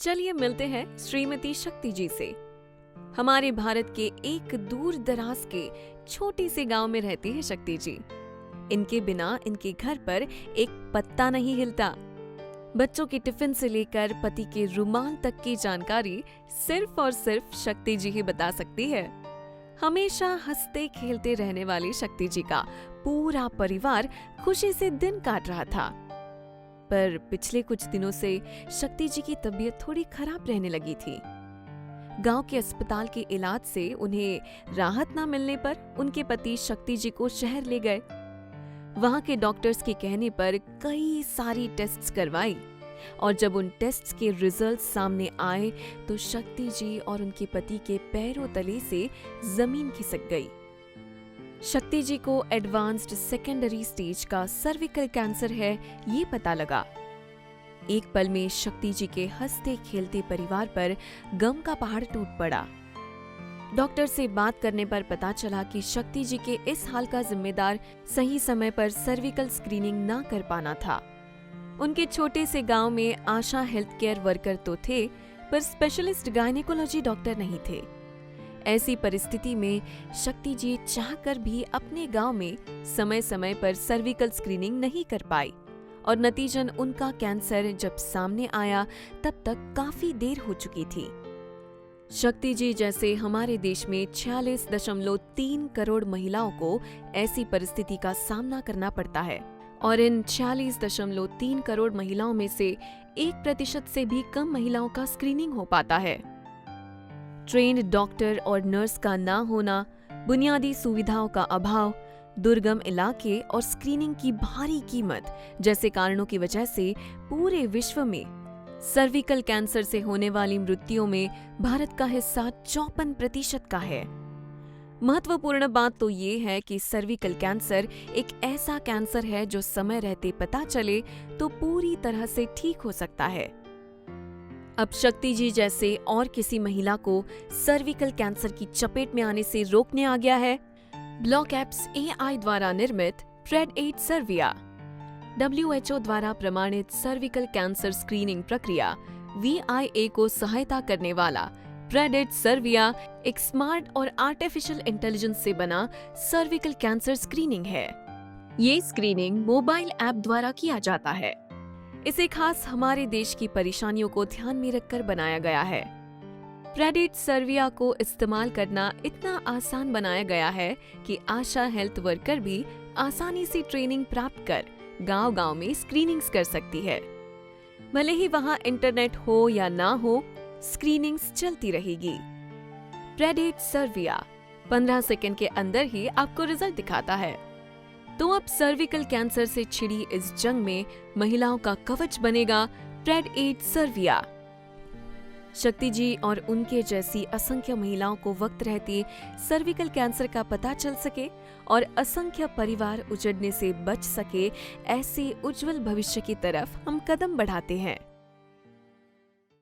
चलिए मिलते हैं श्रीमती शक्ति जी से। हमारे भारत के एक दूर दराज के छोटे से गांव में रहती है शक्ति जी। इनके बिना इनके घर पर एक पत्ता नहीं हिलता। बच्चों के टिफिन से लेकर पति के रुमाल तक की जानकारी सिर्फ और सिर्फ शक्ति जी ही बता सकती है। हमेशा हंसते खेलते रहने वाली शक्ति जी का पूरा परिवार खुशी से दिन काट रहा था। पर पिछले कुछ दिनों से शक्ति जी की तबीयत थोड़ी खराब रहने लगी थी। गांव के अस्पताल के इलाज से उन्हें राहत न मिलने पर उनके पति शक्ति जी को शहर ले गए। वहां के डॉक्टर्स के कहने पर कई सारी टेस्ट्स करवाई और जब उन टेस्ट्स के रिजल्ट्स सामने आए तो शक्ति जी और उनके पति के पैरों तले से जमीन खिसक गई। शक्ति जी को एडवांस्ड सेकेंडरी स्टेज का सर्विकल कैंसर है ये पता लगा। एक पल में शक्ति जी के हंसते खेलते परिवार पर गम का पहाड़ टूट पड़ा। डॉक्टर से बात करने पर पता चला कि शक्ति जी के इस हाल का जिम्मेदार सही समय पर सर्विकल स्क्रीनिंग ना कर पाना था। उनके छोटे से गांव में आशा हेल्थ केयर वर्कर तो थे, पर स्पेशलिस्ट गायनेकोलॉजी डॉक्टर नहीं थे। ऐसी परिस्थिति में शक्ति जी चाहकर भी अपने गांव में समय समय पर सर्विकल स्क्रीनिंग नहीं कर पाई और नतीजन उनका कैंसर जब सामने आया तब तक काफी देर हो चुकी थी। शक्ति जी जैसे हमारे देश में 46.3 करोड़ महिलाओं को ऐसी परिस्थिति का सामना करना पड़ता है और इन 46.3 करोड़ महिलाओं में से 1% से भी कम महिलाओं का स्क्रीनिंग हो पाता है। ट्रेन्ड डॉक्टर और नर्स का ना होना, बुनियादी सुविधाओं का अभाव, दुर्गम इलाके और स्क्रीनिंग की भारी कीमत जैसे कारणों की वजह से पूरे विश्व में सर्विकल कैंसर से होने वाली मृत्युओं में भारत का हिस्सा 54% का है। महत्वपूर्ण बात तो ये है कि सर्विकल कैंसर एक ऐसा कैंसर है जो समय रहते पता चले तो पूरी तरह से ठीक हो सकता है। अब शक्ति जी जैसे और किसी महिला को सर्विकल कैंसर की चपेट में आने से रोकने आ गया है ब्लॉक एप्स AI द्वारा निर्मित प्रेड8 सर्विया। WHO द्वारा प्रमाणित सर्विकल कैंसर स्क्रीनिंग प्रक्रिया VIA को सहायता करने वाला प्रेड8 सर्विया एक स्मार्ट और आर्टिफिशियल इंटेलिजेंस से बना सर्विकल कैंसर स्क्रीनिंग है। ये स्क्रीनिंग मोबाइल ऐप द्वारा किया जाता है। इसे खास हमारे देश की परेशानियों को ध्यान में रखकर बनाया गया है। प्रेड8 सर्विया को इस्तेमाल करना इतना आसान बनाया गया है कि आशा हेल्थ वर्कर भी आसानी से ट्रेनिंग प्राप्त कर गांव-गांव में स्क्रीनिंग्स कर सकती है। भले ही वहां इंटरनेट हो या ना हो, स्क्रीनिंग्स चलती रहेगी। प्रेड8 सर्विया 15 सेकंड के अंदर ही आपको रिजल्ट दिखाता है। तो अब सर्विकल कैंसर से छिड़ी इस जंग में महिलाओं का कवच बनेगा प्रेड8 सर्विया। शक्ति जी और उनके जैसी असंख्य महिलाओं को वक्त रहते सर्विकल कैंसर का पता चल सके और असंख्य परिवार उजड़ने से बच सके, ऐसे उज्जवल भविष्य की तरफ हम कदम बढ़ाते हैं।